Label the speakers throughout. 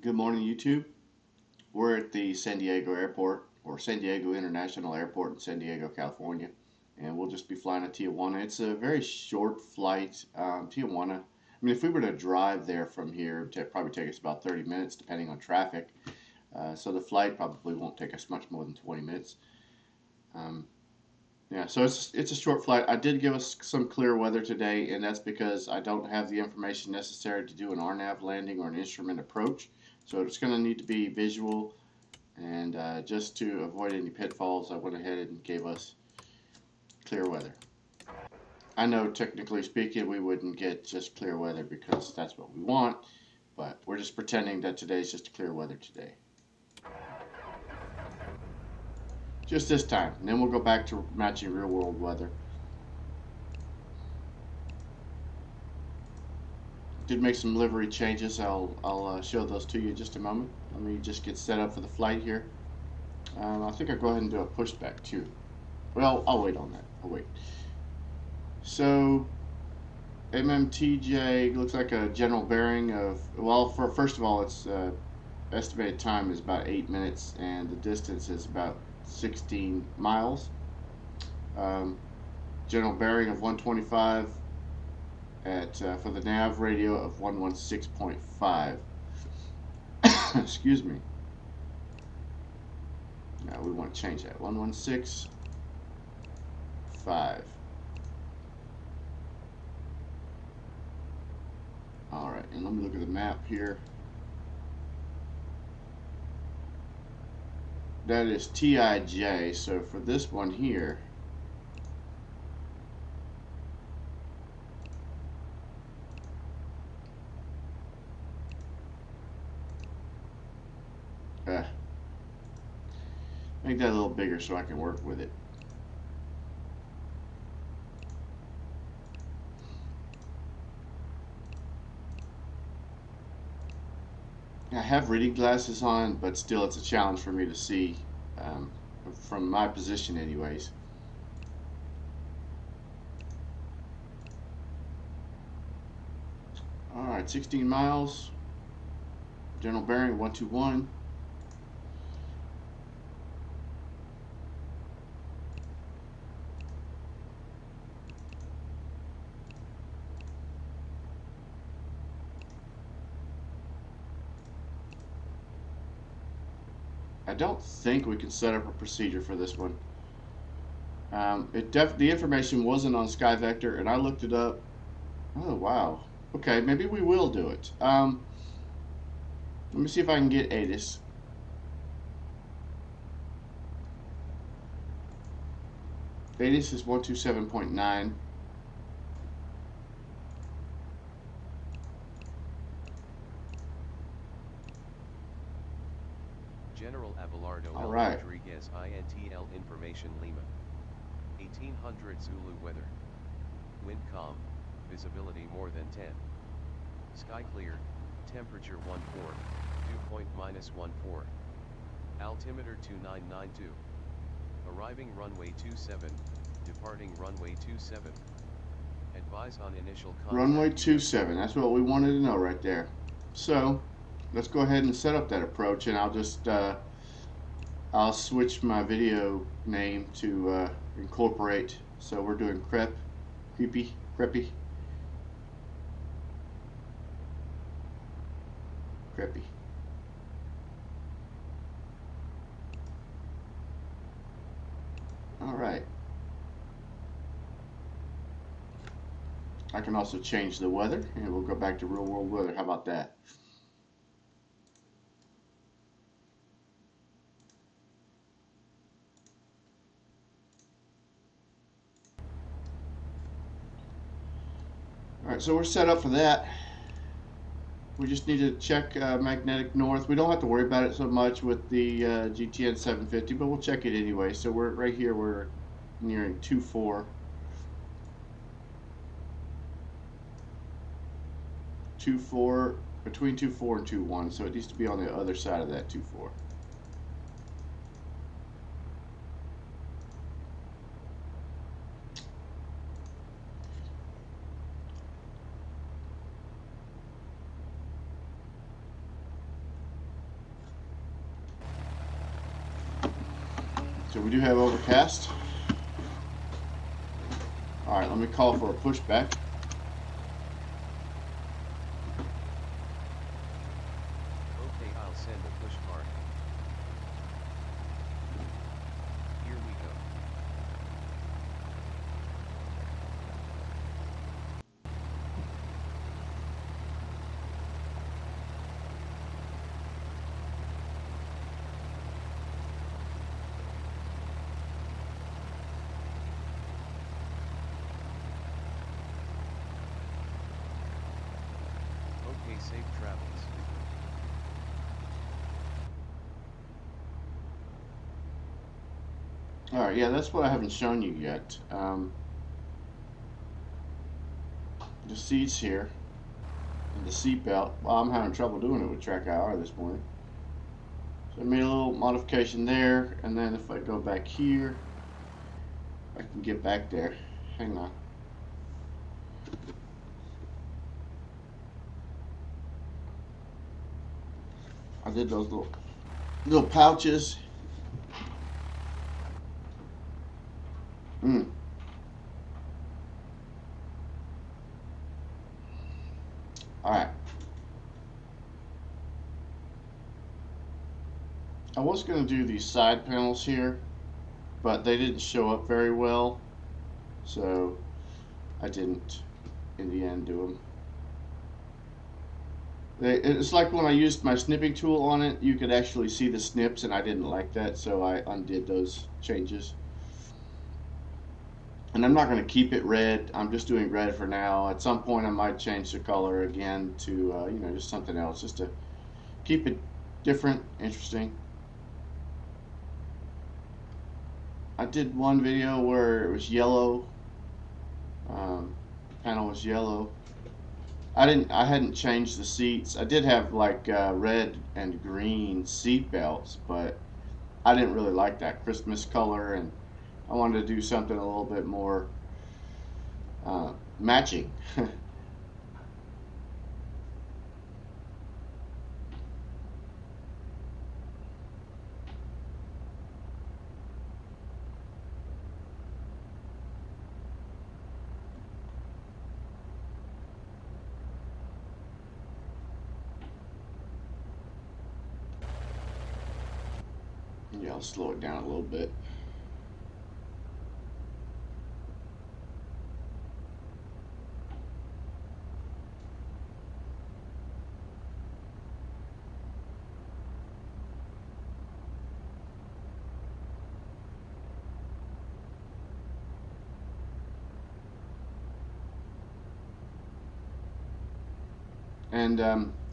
Speaker 1: Good morning, YouTube. We're at the San Diego Airport, or San Diego International Airport in San Diego, California, and we'll just be flying to Tijuana. It's a very short flight. Tijuana, I mean, if we were to drive there from here, it'd probably take us about 30 minutes, depending on traffic. So the flight probably won't take us much more than 20 minutes. Yeah, so it's a short flight. I did give us some clear weather today, and that's because I don't have the information necessary to do an RNAV landing or an instrument approach. So it's going to need to be visual, and just to avoid any pitfalls, I went ahead and gave us clear weather. I know technically speaking we wouldn't get just clear weather because that's what we want, but we're just pretending that today's just clear weather today. Just this time, and then we'll go back to matching real world weather. Did make some livery changes. I'll show those to you in just a moment. Let me just get set up for the flight here. I think I'll go ahead and do a pushback too. Well, I'll wait on that. I'll wait. So, MMTJ looks like a general bearing of, well, first of all, its estimated time is about 8 minutes, and the distance is about 16 miles. General bearing of 125 at for the nav radio of 116.5. Excuse me. Now we want to change that. 116.5. All right, and let me look at the map here. That is TIJ. So for this one here, make that a little bigger so I can work with it. I have reading glasses on, but still it's a challenge for me to see from my position anyways. Alright, 16 miles. General bearing 121. I don't think we can set up a procedure for this one. The information wasn't on SkyVector, and I looked it up. Oh wow. Okay, maybe we will do it. Let me see if I can get ATIS. ATIS is 127.9.
Speaker 2: General Abelardo
Speaker 1: All right.
Speaker 2: Rodriguez INTL Information Lima. 1800 Zulu weather. Wind calm, visibility more than 10. Sky clear, temperature 14, dew point -14. Altimeter 2992. Arriving runway 27, departing runway 27. Advise on initial contact.
Speaker 1: Runway 27, that's what we wanted to know right there. So, let's go ahead and set up that approach, and I'll just I'll switch my video name to incorporate. So we're doing creepy. All right. I can also change the weather, and we'll go back to real world weather. How about that? Alright, so we're set up for that. We just need to check magnetic north. We don't have to worry about it so much with the GTN-750, but we'll check it anyway. So we're right here, we're nearing 2.4. 2.4, between 2.4 and 2.1, so it needs to be on the other side of that 2.4. So we do have overcast. All right, let me call for a pushback.
Speaker 2: Okay, I'll send a push mark. Here we go. Okay, safe travels.
Speaker 1: All right, yeah, that's what I haven't shown you yet. The seats here and the seat belt. Well, I'm having trouble doing it with track IR this morning. So I made a little modification there, and then if I go back here, I can get back there. Hang on. I did those little pouches. All right. I was going to do these side panels here, but they didn't show up very well, so I didn't in the end do them. It's like when I used my snipping tool on it, you could actually see the snips, and I didn't like that, so I undid those changes. And I'm not going to keep it red. I'm just doing red for now. At some point I might change the color again to you know, just something else, just to keep it different, interesting. I did one video where it was yellow. Panel was yellow. I hadn't changed the seats. I did have like red and green seat belts, but I didn't really like that Christmas color, and I wanted to do something a little bit more matching. Yeah, I'll slow it down a little bit. And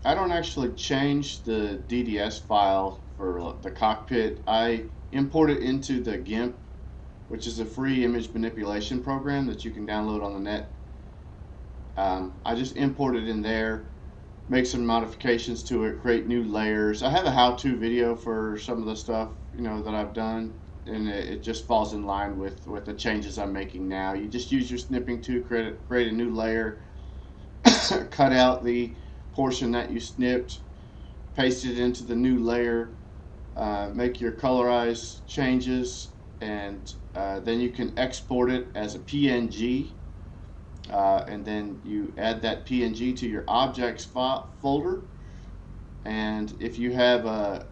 Speaker 1: I don't actually change the DDS file for the cockpit. I import it into the GIMP, which is a free image manipulation program that you can download on the net. I just import it in there, make some modifications to it, create new layers. I have a how-to video for some of the stuff, you know, that I've done, and it just falls in line with the changes I'm making now. You just use your snipping tool, create a new layer, cut out the portion that you snipped, paste it into the new layer, make your colorize changes, and then you can export it as a PNG, and then you add that PNG to your objects folder. And if you have a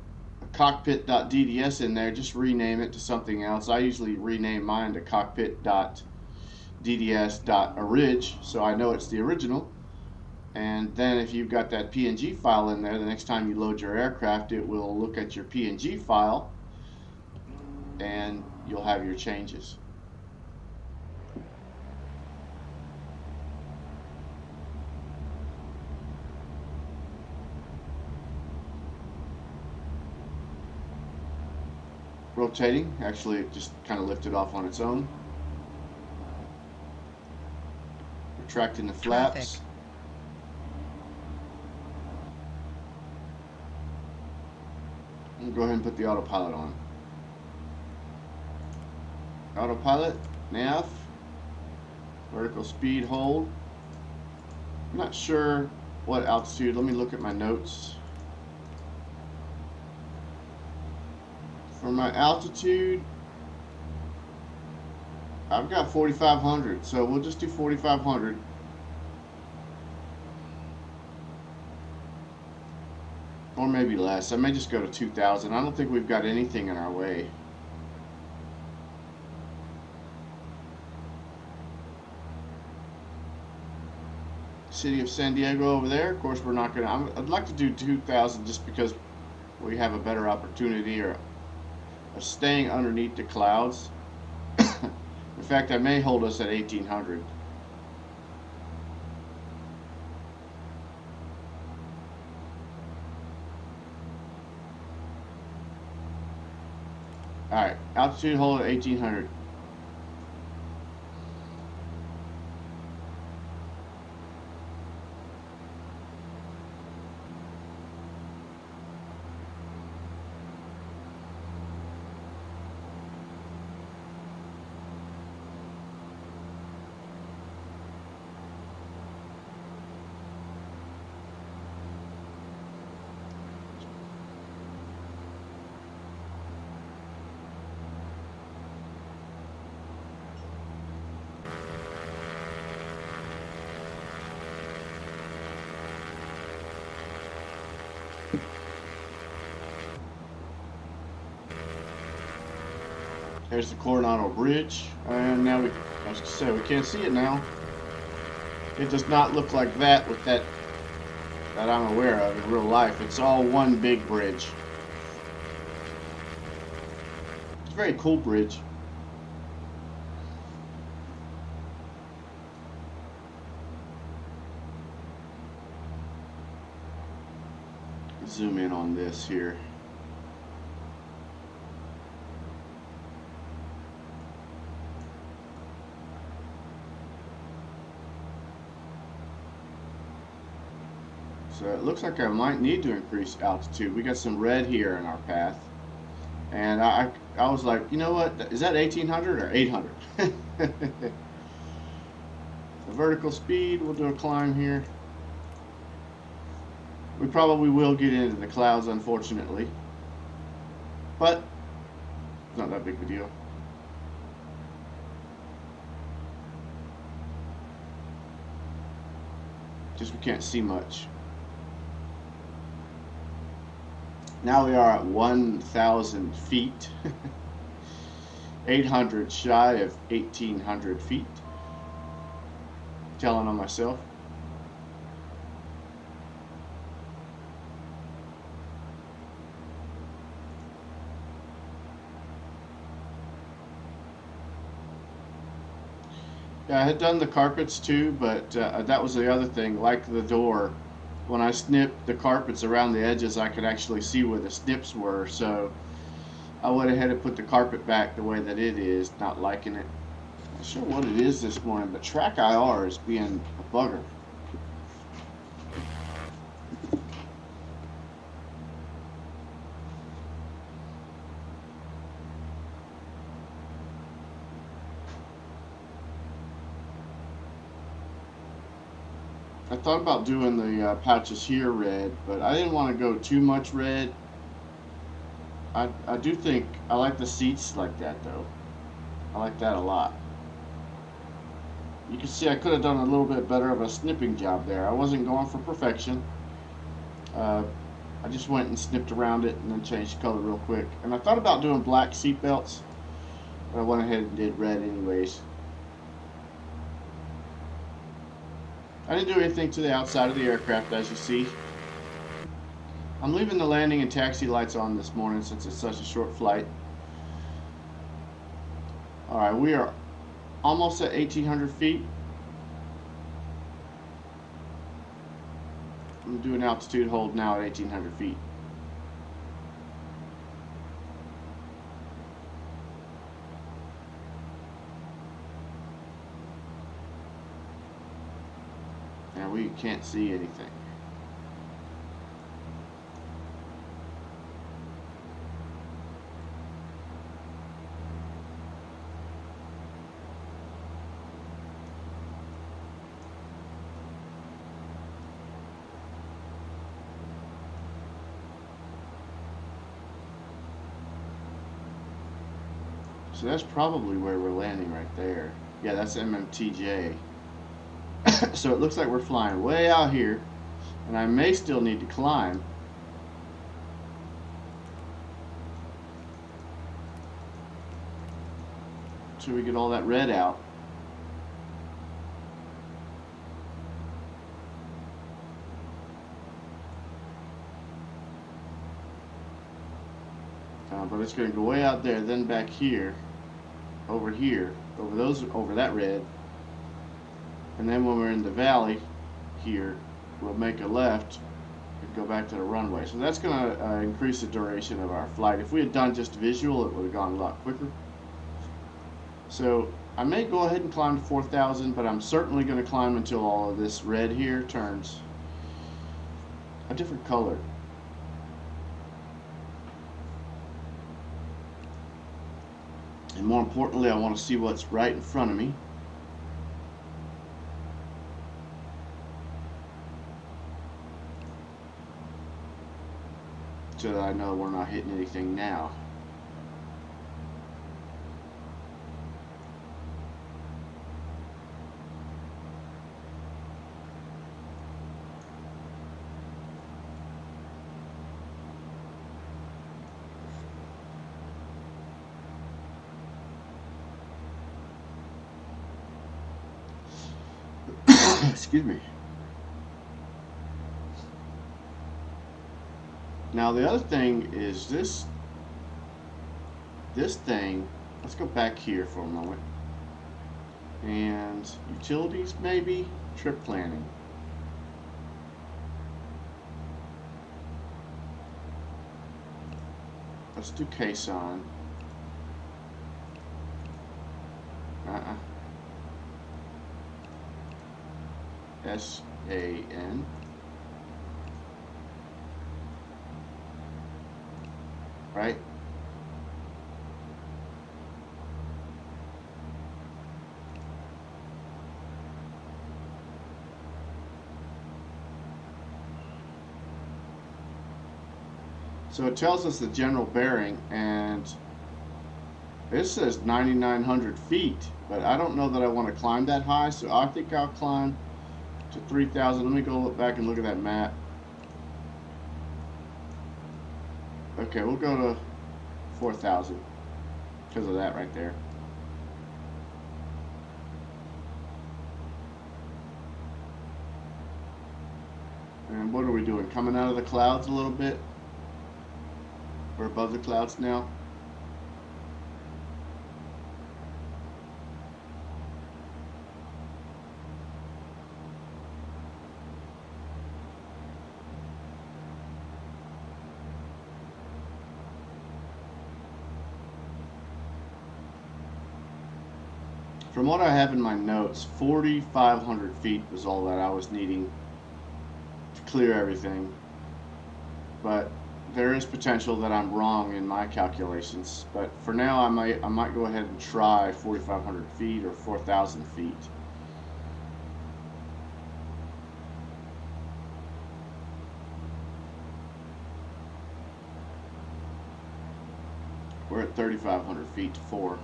Speaker 1: cockpit.dds in there, just rename it to something else. I usually rename mine to cockpit.dds.orig, so I know it's the original. And then if you've got that PNG file in there, the next time you load your aircraft, it will look at your PNG file and you'll have your changes. Rotating, actually it just kind of lifted off on its own. Retracting the flaps. Go ahead and put the autopilot on. Autopilot, nav, vertical speed hold. I'm not sure what altitude. Let me look at my notes. For my altitude, I've got 4,500, so we'll just do 4,500. Or maybe less. I may just go to 2,000. I don't think we've got anything in our way. City of San Diego over there. Of course, we're not going to. I'd like to do 2,000 just because we have a better opportunity of staying underneath the clouds. In fact, I may hold us at 1,800. Alright, altitude hold at 1,800. There's the Coronado Bridge, and now I was gonna say, we can't see it now. It does not look like that with that I'm aware of in real life. It's all one big bridge. It's a very cool bridge. Zoom in on this here. So it looks like I might need to increase altitude. We got some red here in our path. And I was like, you know what? Is that 1,800 or 800? The vertical speed, we'll do a climb here. We probably will get into the clouds, unfortunately. But it's not that big of a deal. Just we can't see much. Now we are at 1,000 feet. 800 shy of 1,800 feet. Telling on myself. Yeah, I had done the carpets too, but that was the other thing. Like the door, when I snipped the carpets around the edges, I could actually see where the snips were. So I went ahead and put the carpet back the way that it is. Not liking it. Not sure what it is this morning, but track IR is being a bugger. I thought about doing the pouches here red, but I didn't want to go too much red. I do think I like the seats like that though. I like that a lot. You can see I could have done a little bit better of a snipping job there. I wasn't going for perfection. I just went and snipped around it and then changed color real quick. And I thought about doing black seat belts, but I went ahead and did red anyways. I didn't do anything to the outside of the aircraft, as you see. I'm leaving the landing and taxi lights on this morning since it's such a short flight. Alright, we are almost at 1,800 feet. I'm doing altitude hold now at 1,800 feet. And we can't see anything. So that's probably where we're landing right there. Yeah, that's MMTJ. So it looks like we're flying way out here, and I may still need to climb. Till we get all that red out. But it's going to go way out there, then back here, over that red, and then when we're in the valley here, we'll make a left and go back to the runway. So that's going to increase the duration of our flight. If we had done just visual, it would have gone a lot quicker. So I may go ahead and climb to 4,000, but I'm certainly going to climb until all of this red here turns a different color. And more importantly, I want to see what's right in front of me. So that I know we're not hitting anything now. Excuse me. Now the other thing is this thing, let's go back here for a moment. And utilities maybe, trip planning. Let's do Caisson. SAN. Right? So it tells us the general bearing, and it says 9,900 feet, but I don't know that I want to climb that high, so I think I'll climb to 3,000. Let me go look back and look at that map. Okay, we'll go to 4,000 because of that right there. And what are we doing? Coming out of the clouds a little bit? We're above the clouds now. From what I have in my notes, 4,500 feet was all that I was needing to clear everything. But there is potential that I'm wrong in my calculations. But for now, I might go ahead and try 4,500 feet or 4,000 feet. We're at 3,500 feet to 4.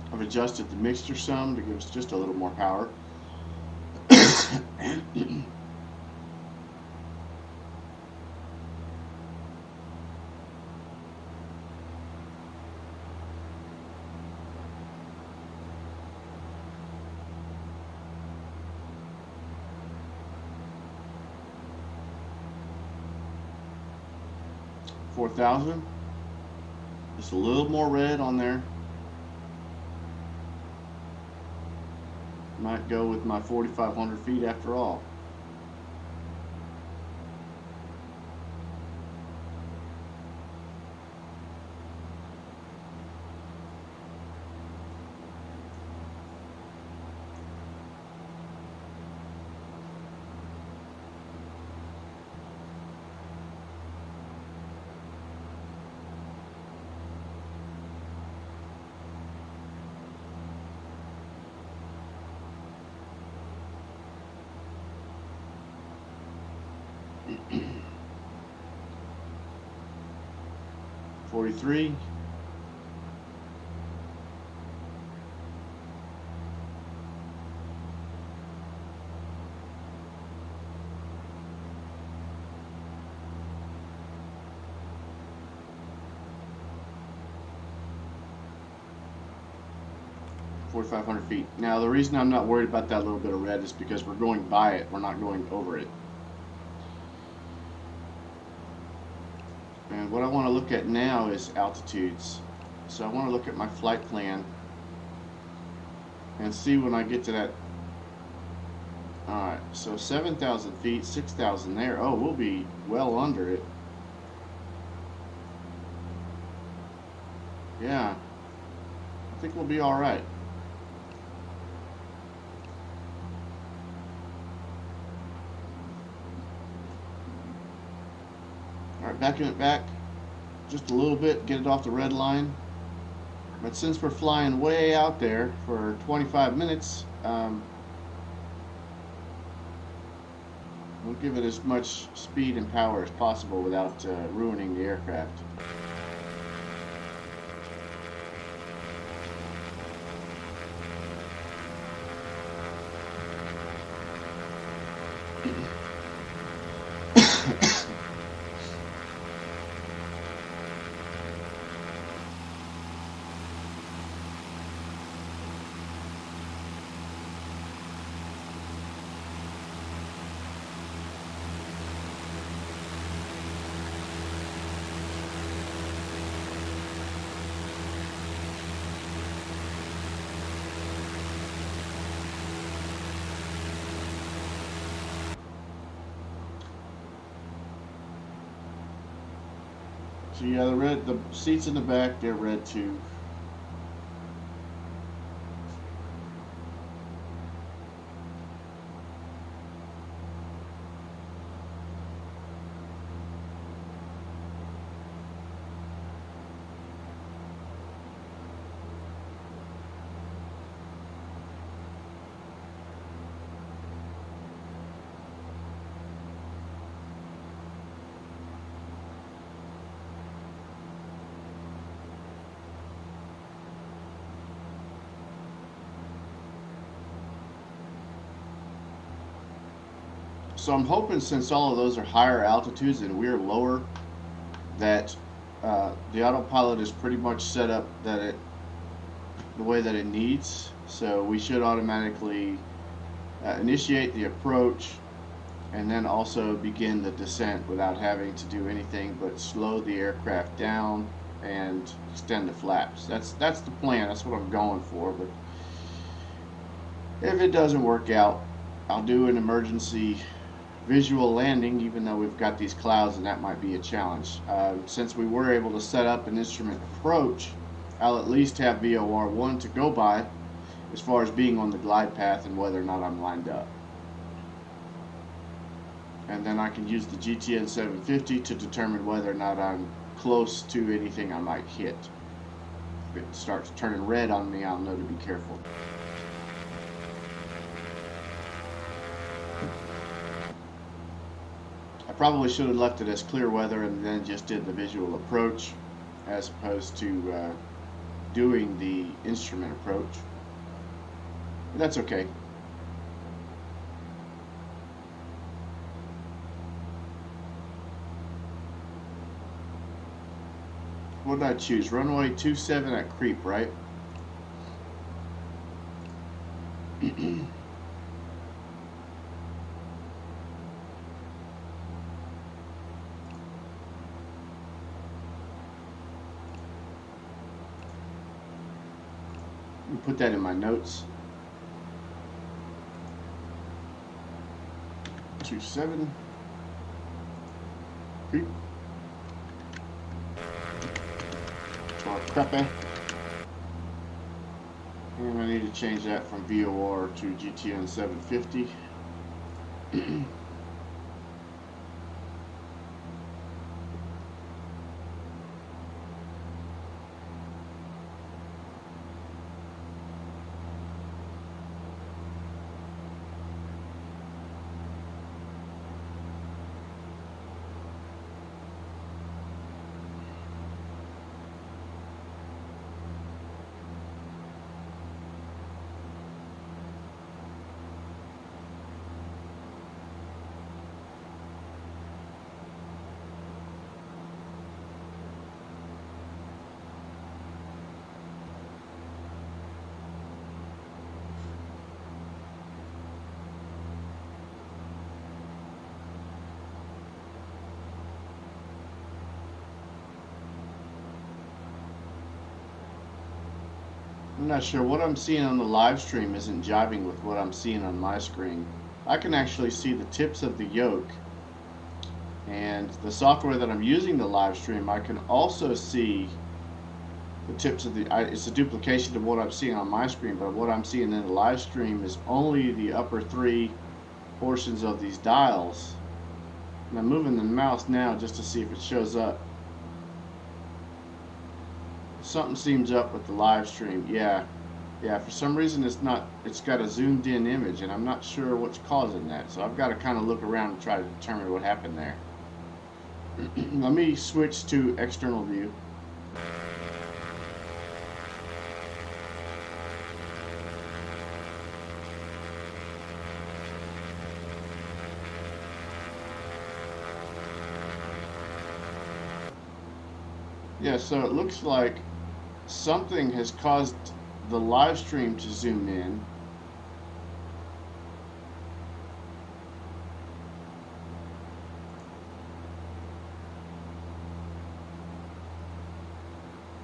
Speaker 1: I've adjusted the mixture some to give us just a little more power. $4,000. Just a little more red on there. Might go with my 4,500 feet after all. 43. $4,500 feet. Now the reason I'm not worried about that little bit of red is because we're going by it, we're not going over it. And what I want to look at now is altitudes. So I want to look at my flight plan and see when I get to that. Alright, so 7,000 feet, 6,000 there. Oh, we'll be well under it. Yeah, I think we'll be alright. Alright, backing it back just a little bit, get it off the red line. But since we're flying way out there for 25 minutes, we'll give it as much speed and power as possible without ruining the aircraft. So yeah, the seats in the back, they're red too. So I'm hoping, since all of those are higher altitudes and we're lower, that the autopilot is pretty much set up that the way that it needs. So we should automatically initiate the approach and then also begin the descent without having to do anything but slow the aircraft down and extend the flaps. That's the plan. That's what I'm going for. But if it doesn't work out, I'll do an emergency visual landing, even though we've got these clouds and that might be a challenge. Since we were able to set up an instrument approach, I'll at least have VOR1 to go by as far as being on the glide path and whether or not I'm lined up. And then I can use the GTN-750 to determine whether or not I'm close to anything I might hit. If it starts turning red on me, I'll know to be careful. I probably should have left it as clear weather and then just did the visual approach as opposed to doing the instrument approach. But that's okay. What did I choose? Runway 27 at creep, right? Put that in my notes. 27 creep. Pepe. And I need to change that from VOR to GTN-750. I'm not sure. What I'm seeing on the live stream isn't jiving with what I'm seeing on my screen. I can actually see the tips of the yoke, and the software that I'm using to live stream, I can also see the tips of the, it's a duplication of what I'm seeing on my screen, but what I'm seeing in the live stream is only the upper three portions of these dials. And I'm moving the mouse now just to see if it shows up. Something seems up with the live stream. Yeah, for some reason it's got a zoomed in image, and I'm not sure what's causing that, so I've got to kind of look around and try to determine what happened there. Let me switch to external view. Yeah, so it looks like something has caused the live stream to zoom in.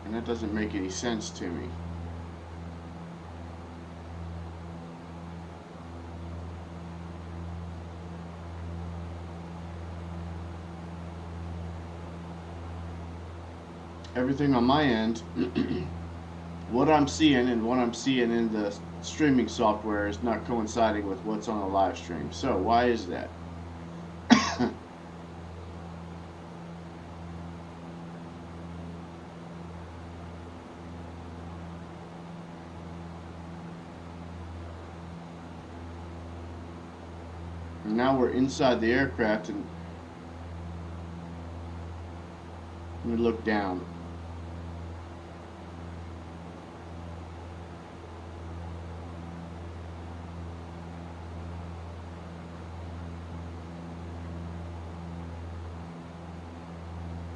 Speaker 1: And that doesn't make any sense to me. Everything on my end, what I'm seeing and what I'm seeing in the streaming software is not coinciding with what's on the live stream. So why is that? Now we're inside the aircraft, and let me look down.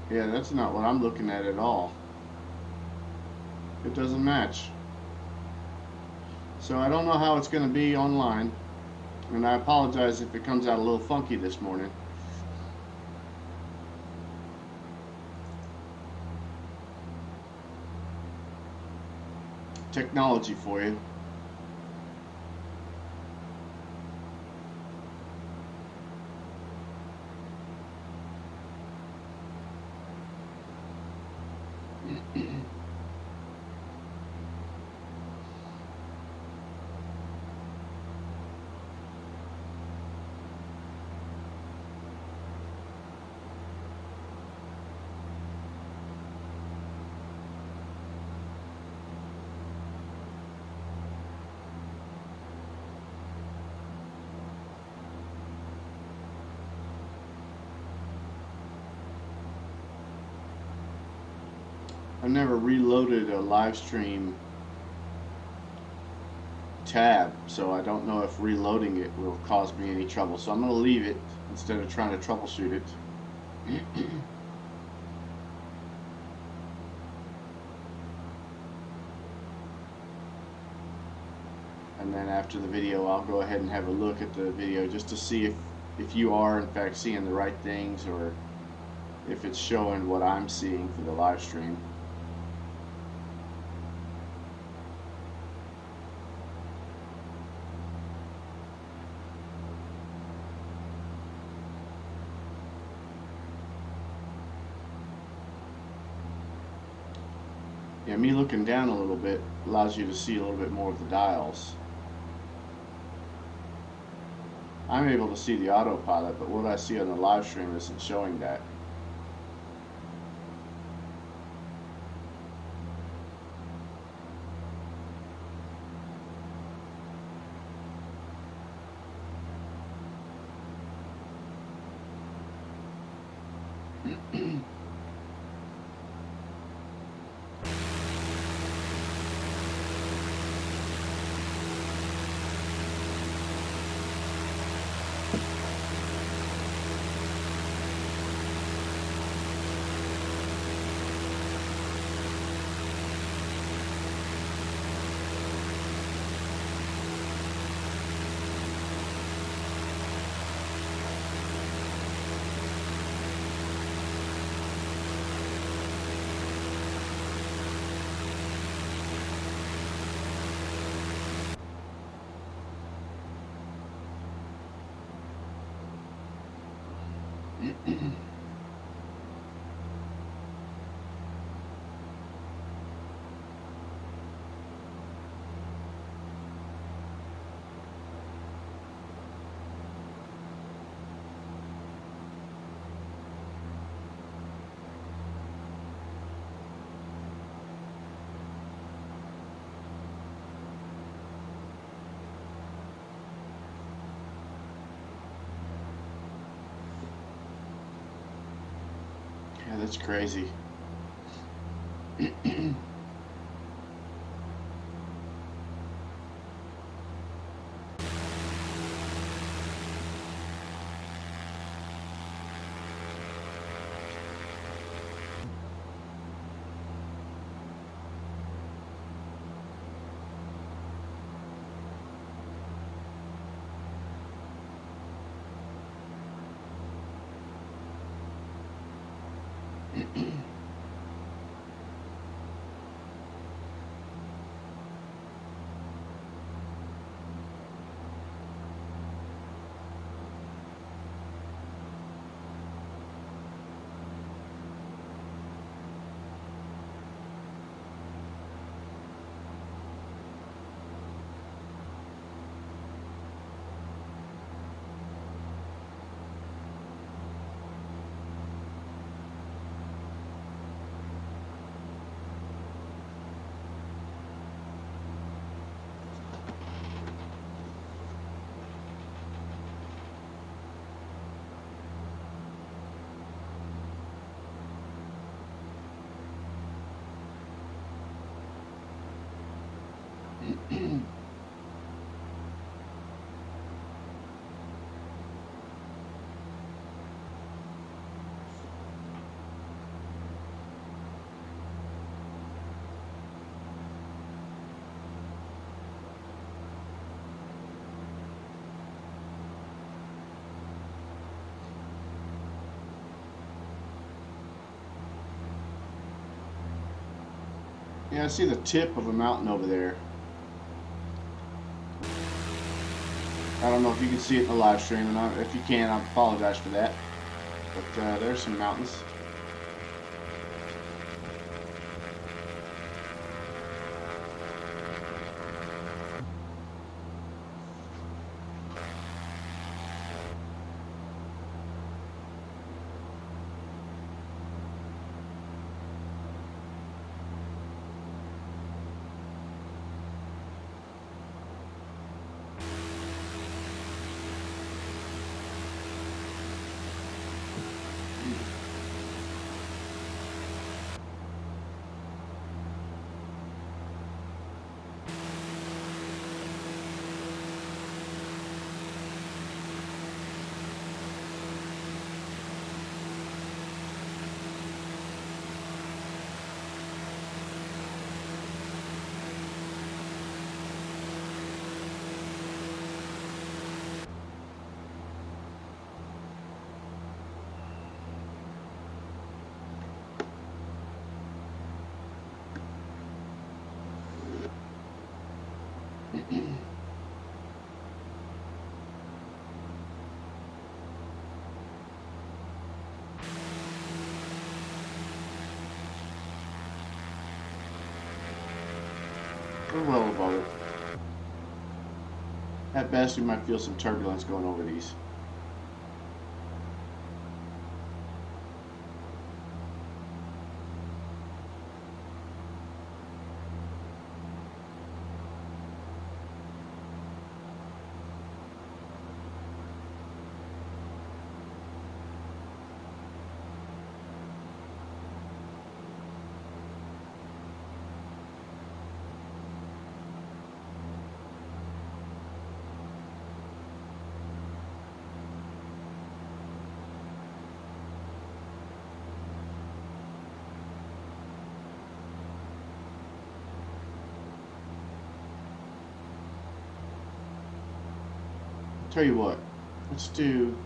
Speaker 1: Yeah, that's not what I'm looking at all. It doesn't match. So I don't know how it's going to be online, and I apologize if it comes out a little funky this morning. Technology for you. I've never reloaded a live stream tab, so I don't know if reloading it will cause me any trouble. So I'm going to leave it instead of trying to troubleshoot it. And then after the video, I'll go ahead and have a look at the video just to see if you are in fact seeing the right things, or if it's showing what I'm seeing for the live stream. Yeah, me looking down a little bit allows you to see a little bit more of the dials. I'm able to see the autopilot, but what I see on the live stream isn't showing that. Yeah, that's crazy. Yeah, I see the tip of a mountain over there. I don't know if you can see it in the live stream, and if you can, I apologize for that. But there's some mountains. We're well above it. At best, we might feel some turbulence going over these. Tell you what, let's do.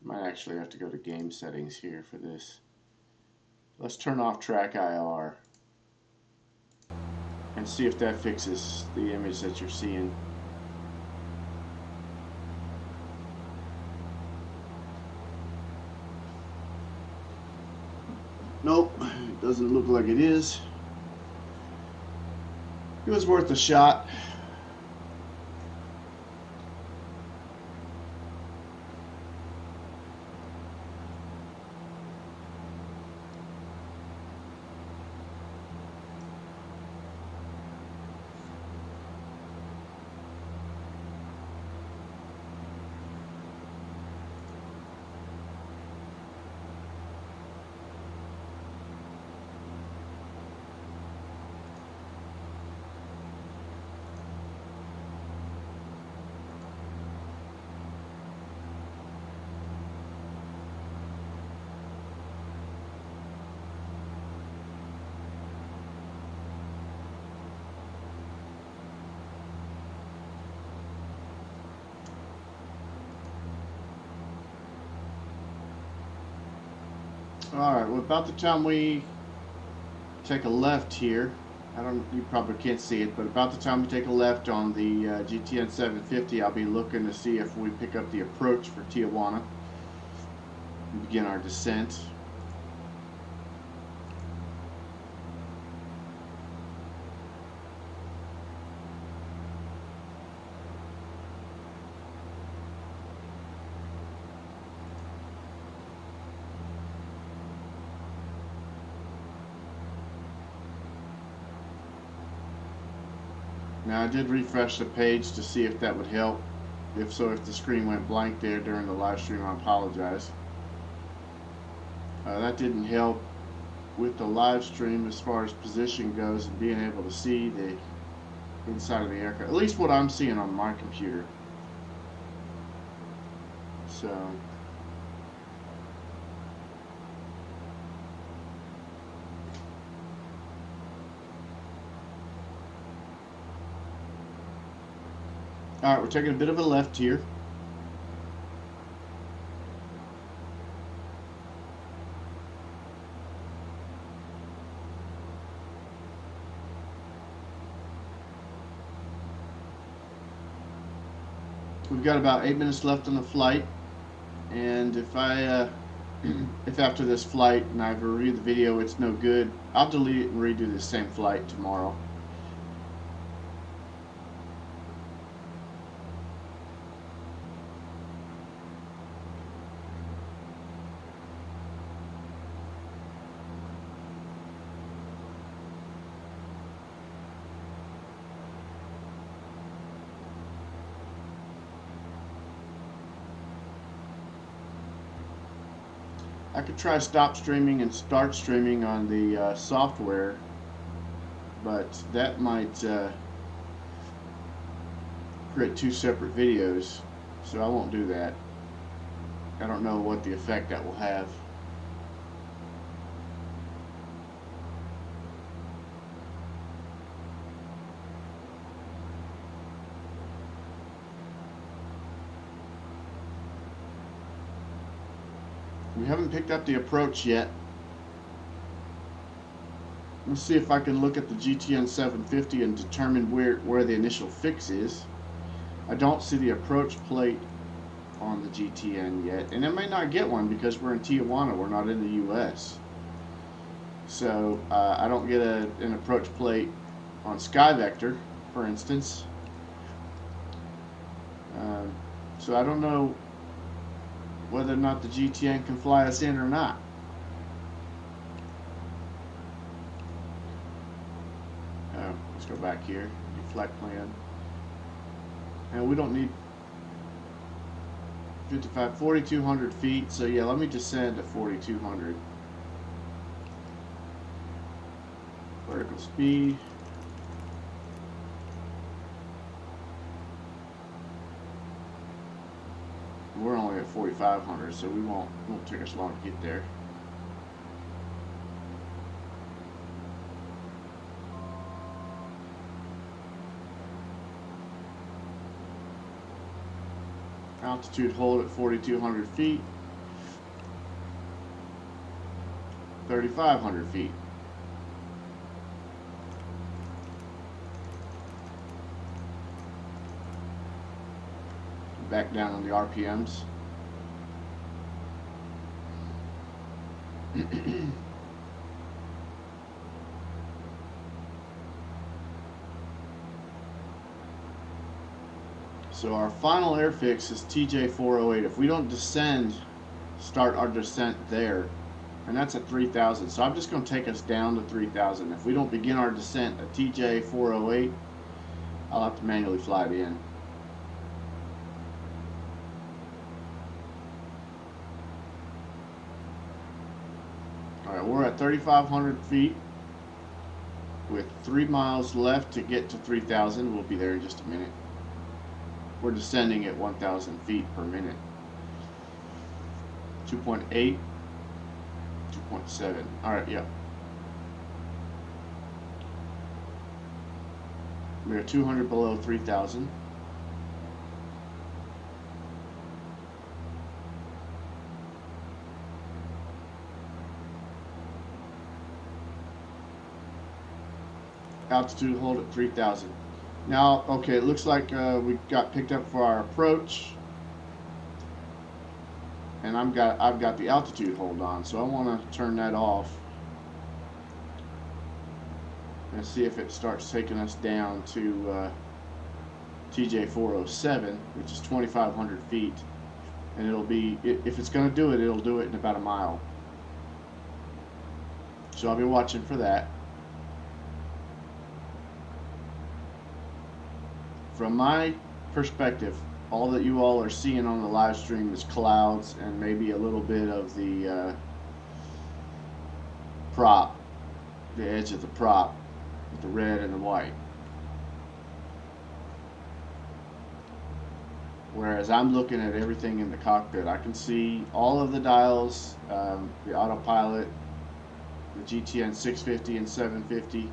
Speaker 1: Might actually have to go to game settings here for this. Let's turn off track IR and see if that fixes the image that you're seeing. Nope, it doesn't look like it is. It was worth a shot. Alright, well, about the time we take a left here, you probably can't see it, but about the time we take a left on the GTN-750, I'll be looking to see if we pick up the approach for Tijuana and begin our descent. Now I did refresh the page to see if that would help. If so, if the screen went blank there during the live stream, I apologize. That didn't help with the live stream as far as position goes and being able to see the inside of the aircraft. At least what I'm seeing on my computer. So alright, we're taking a bit of a left here. We've got about 8 minutes left on the flight, and if after this flight and I've reviewed the video it's no good, I'll delete it and redo the same flight tomorrow. I could try stop streaming and start streaming on the software, but that might create two separate videos, so I won't do that. I don't know what the effect that will have. We haven't picked up the approach yet. Let's see if I can look at the GTN-750 and determine where the initial fix is. I don't see the approach plate on the GTN yet, and I may not get one because we're in Tijuana, we're not in the US. So I don't get an approach plate on SkyVector, for instance. So I don't know whether or not the GTN can fly us in or not. Let's go back here, deflect plan. And we don't need 4,200 feet, so yeah, let me descend to 4,200. Vertical speed. We're only at 4,500, so it won't take us long to get there. Altitude hold at 4,200 feet. 3,500 feet. Back down on the RPMs. So our final air fix is TJ408. If we don't descend, start our descent there, and that's at 3,000. So I'm just going to take us down to 3,000. If we don't begin our descent at TJ408, I'll have to manually fly it in. Alright, we're at 3,500 feet with 3 miles left to get to 3,000. We'll be there in just a minute. We're descending at 1,000 feet per minute. 2.8, 2.7. Alright, yeah. We are 200 below 3,000. Altitude hold at 3,000. Now, okay, it looks like we got picked up for our approach, and I've got the altitude hold on, so I want to turn that off and see if it starts taking us down to TJ407, which is 2,500 feet, and it'll be, if it's going to do it, it'll do it in about a mile. So I'll be watching for that. From my perspective, all that you all are seeing on the live stream is clouds and maybe a little bit of the prop, the edge of the prop with the red and the white. Whereas I'm looking at everything in the cockpit. I can see all of the dials, the autopilot, the GTN-650 and 750.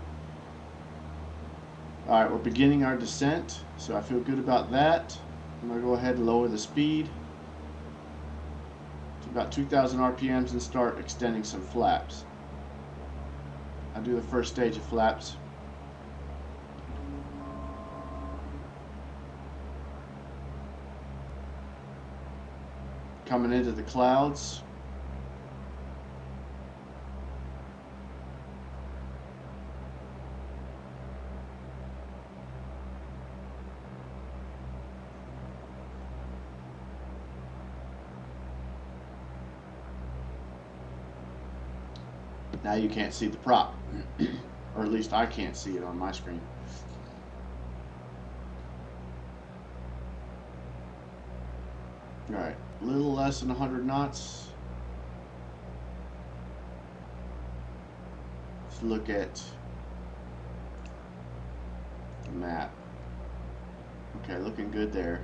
Speaker 1: Alright, we're beginning our descent, so I feel good about that. I'm going to go ahead and lower the speed to about 2,000 RPMs and start extending some flaps. I'll do the first stage of flaps. Coming into the clouds. Now you can't see the prop, or at least I can't see it on my screen. Alright, a little less than 100 knots. Let's look at the map. Okay, looking good there.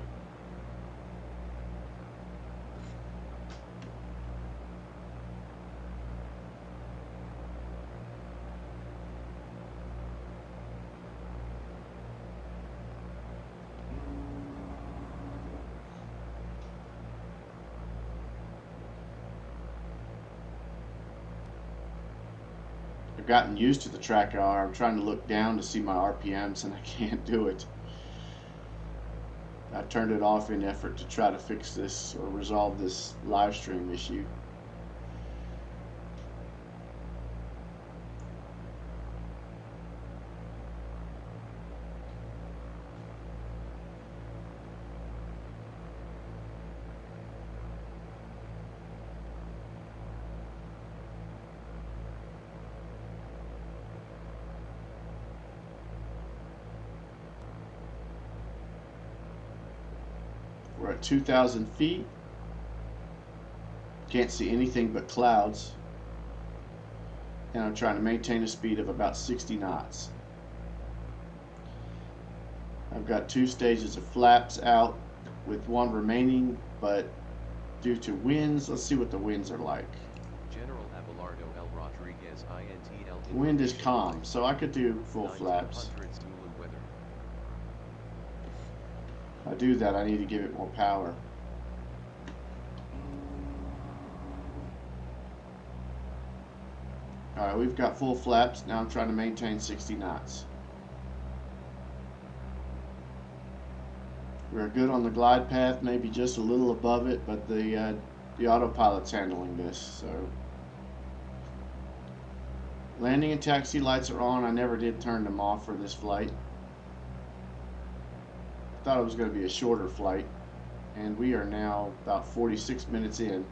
Speaker 1: I've gotten used to the track hour. I'm trying to look down to see my RPMs and I can't do it. I turned it off in effort to try to fix this or resolve this live stream issue. We're at 2,000 feet. Can't see anything but clouds. And I'm trying to maintain a speed of about 60 knots. I've got 2 stages of flaps out with 1 remaining, but due to winds, let's see what the winds are like.
Speaker 2: General Abelardo L. Rodriguez INTL.
Speaker 1: Wind is calm, so I could do full flaps. If I do that, I need to give it more power. Alright, we've got full flaps. Now I'm trying to maintain 60 knots. We're good on the glide path, maybe just a little above it, but the autopilot's handling this. So, landing and taxi lights are on. I never did turn them off for this flight. thought it was going to be a shorter flight, and we are now about 46 minutes in.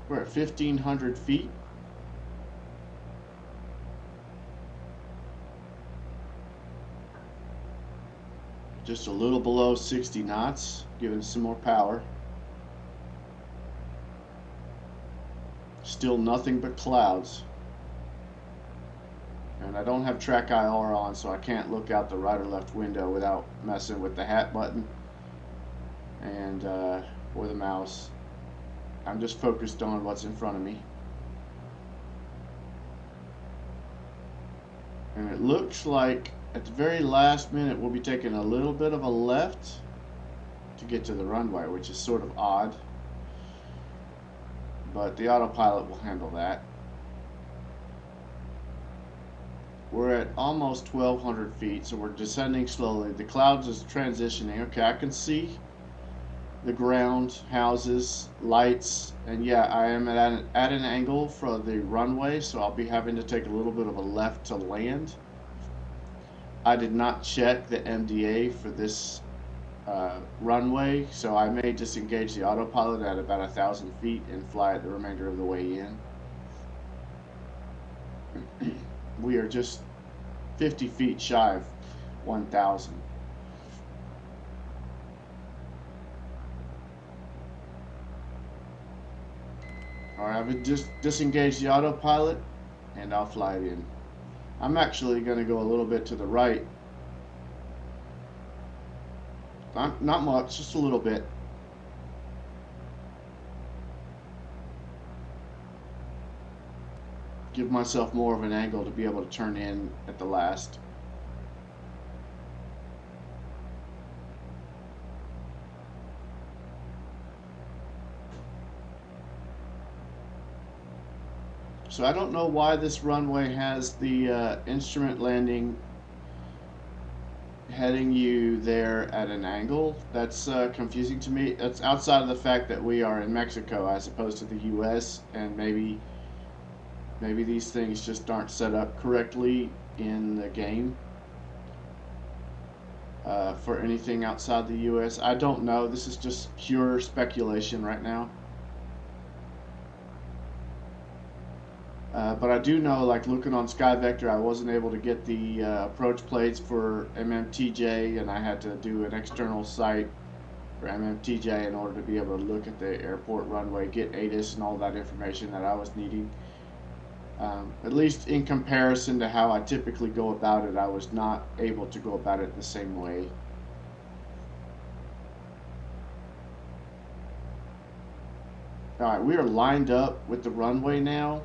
Speaker 1: We're at 1,500 feet. Just a little below 60 knots, giving us some more power. Still nothing but clouds. And I don't have track IR on, so I can't look out the right or left window without messing with the hat button and or the mouse. I'm just focused on what's in front of me. And it looks like at the very last minute we'll be taking a little bit of a left to get to the runway, which is sort of odd. But the autopilot will handle that. We're at almost 1,200 feet, so we're descending slowly. The clouds is transitioning. Okay, I can see the ground, houses, lights, and yeah, I am at an angle for the runway, so I'll be having to take a little bit of a left to land. I did not check the MDA for this runway, so I may disengage the autopilot at about 1,000 feet and fly it the remainder of the way in. We are just 50 feet shy of 1,000. Alright, I've just disengaged the autopilot and I'll fly it in. I'm actually going to go a little bit to the right. Not much, just a little bit. Give myself more of an angle to be able to turn in at the last. So I don't know why this runway has the instrument landing heading you there at an angle. That's confusing to me. That's outside of the fact that we are in Mexico as opposed to the US, and maybe these things just aren't set up correctly in the game for anything outside the US. I don't know. This is just pure speculation right now. But I do know, like looking on SkyVector, I wasn't able to get the approach plates for MMTJ, and I had to do an external site for MMTJ in order to be able to look at the airport runway, get ATIS and all that information that I was needing. At least in comparison to how I typically go about it, I was not able to go about it the same way. Alright, we are lined up with the runway now.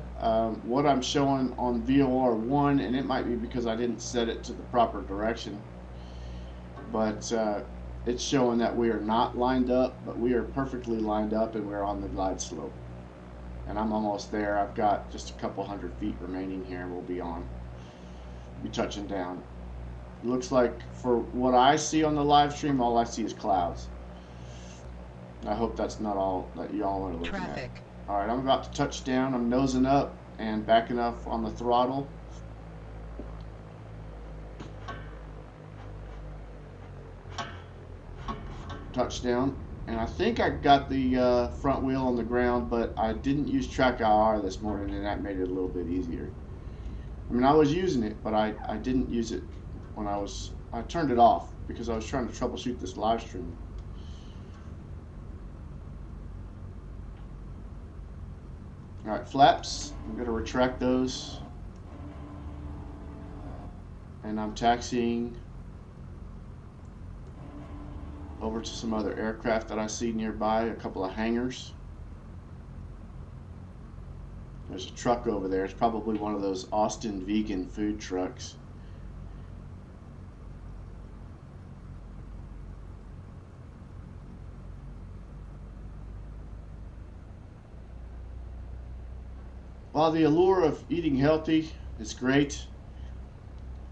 Speaker 1: What I'm showing on VOR 1, and it might be because I didn't set it to the proper direction, but it's showing that we are not lined up, but we are perfectly lined up and we're on the glide slope. And I'm almost there. I've got just a couple hundred feet remaining here and we'll be touching down. It looks like for what I see on the live stream, all I see is clouds. I hope that's not all that y'all are looking at. Alright, I'm about to touch down. I'm nosing up and backing up on the throttle. Touchdown. And I think I got the front wheel on the ground, but I didn't use track IR this morning, and that made it a little bit easier. I mean, I was using it, but I didn't use it when I turned it off because I was trying to troubleshoot this live stream. Alright, flaps, I'm going to retract those, and I'm taxiing over to some other aircraft that I see nearby, a couple of hangars. There's a truck over there, it's probably one of those Austin vegan food trucks. while the allure of eating healthy is great,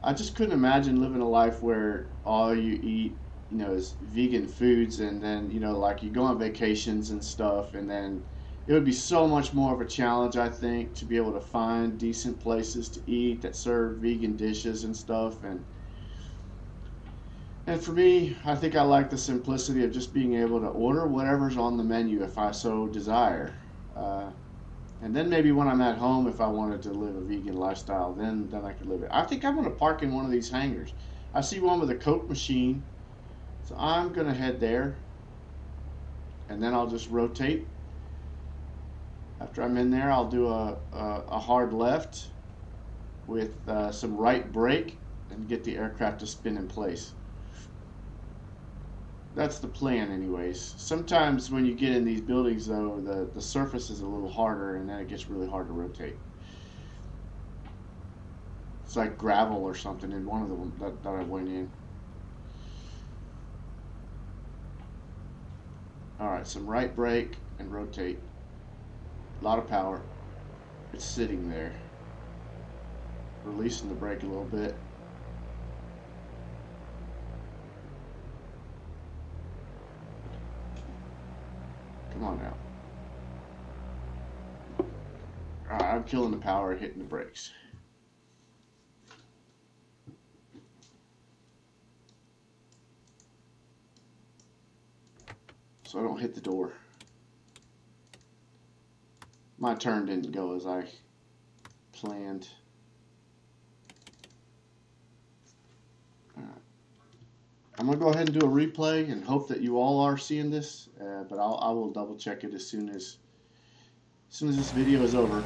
Speaker 1: I just couldn't imagine living a life where all you eat, is vegan foods, and then, like you go on vacations and stuff, and then it would be so much more of a challenge, I think, to be able to find decent places to eat that serve vegan dishes and stuff. And for me, I think I like the simplicity of just being able to order whatever's on the menu if I so desire. Uh, and then maybe when I'm at home, if I wanted to live a vegan lifestyle, then I could live it. I think I'm going to park in one of these hangars. I see one with a Coke machine, so I'm going to head there, and then I'll just rotate. After I'm in there, I'll do a hard left with some right brake and get the aircraft to spin in place. That's the plan anyways. Sometimes when you get in these buildings though, the surface is a little harder, and then it gets really hard to rotate. It's like gravel or something in one of them that I went in. Alright, some right brake and rotate. A lot of power. It's sitting there. Releasing the brake a little bit. Come on now. Alright, I'm killing the power and hitting the brakes. So I don't hit the door. My turn didn't go as I planned. I'm going to go ahead and do a replay and hope that you all are seeing this, but I will double check it as soon as this video is over.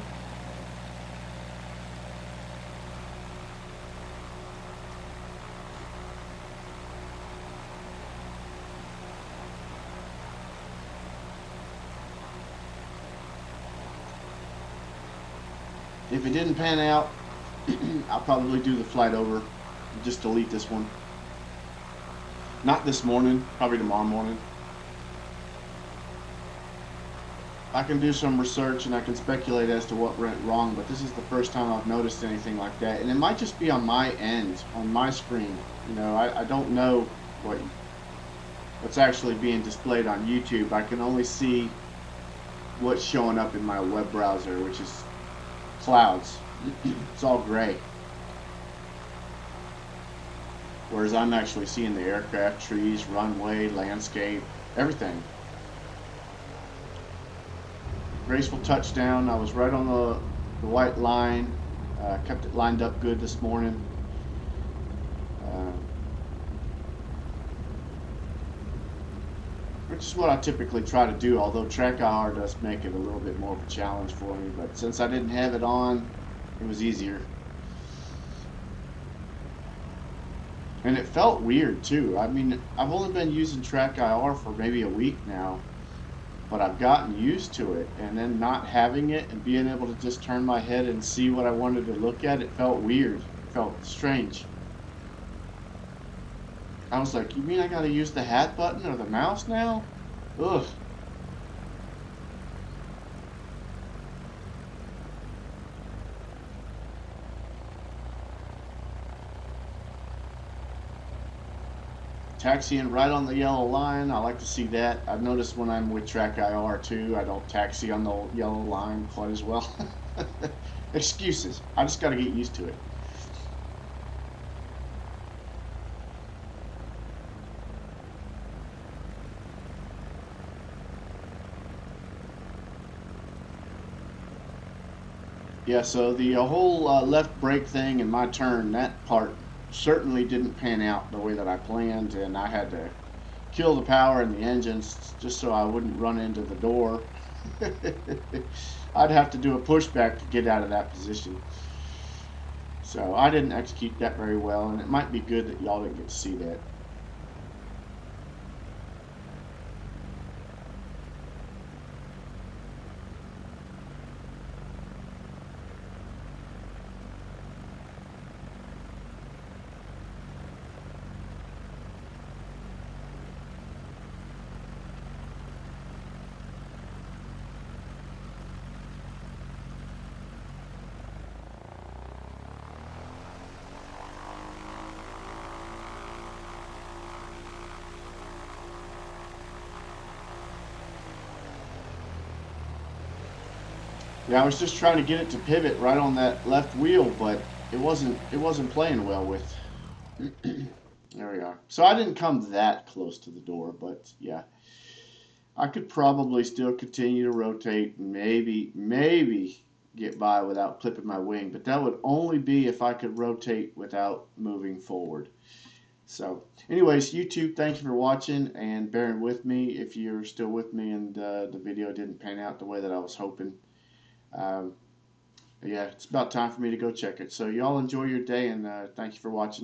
Speaker 1: If it didn't pan out, I'll probably do the flight over and just delete this one. Not this morning, probably tomorrow morning. I can do some research and I can speculate as to what went wrong, but this is the first time I've noticed anything like that. And it might just be on my end, on my screen. I don't know what's actually being displayed on YouTube. I can only see what's showing up in my web browser, which is clouds. It's all gray. Whereas I'm actually seeing the aircraft, trees, runway, landscape, everything. Graceful touchdown. I was right on the white line. Kept it lined up good this morning. Which is what I typically try to do, although track IR does make it a little bit more of a challenge for me. But since I didn't have it on, it was easier. And it felt weird too. I mean, I've only been using track IR for maybe a week now, but I've gotten used to it, and then not having it and being able to just turn my head and see what I wanted to look at, it felt weird. It felt strange. I was like, you mean I gotta use the hat button or the mouse now? Ugh. Taxiing right on the yellow line, I like to see that. I've noticed when I'm with track IR too, I don't taxi on the yellow line quite as well. Excuses. I just gotta get used to it. Yeah, so the whole left brake thing in my turn, that part certainly didn't pan out the way that I planned, and I had to kill the power in the engines just so I wouldn't run into the door. I'd have to do a pushback to get out of that position. So I didn't execute that very well, and it might be good that y'all didn't get to see that. Yeah, I was just trying to get it to pivot right on that left wheel, but it wasn't playing well with. There we are. So I didn't come that close to the door, but yeah. I could probably still continue to rotate and maybe get by without clipping my wing, but that would only be if I could rotate without moving forward. So anyways, YouTube, thank you for watching and bearing with me if you're still with me and the video didn't pan out the way that I was hoping. Yeah, it's about time for me to go check it. So y'all enjoy your day, and thank you for watching.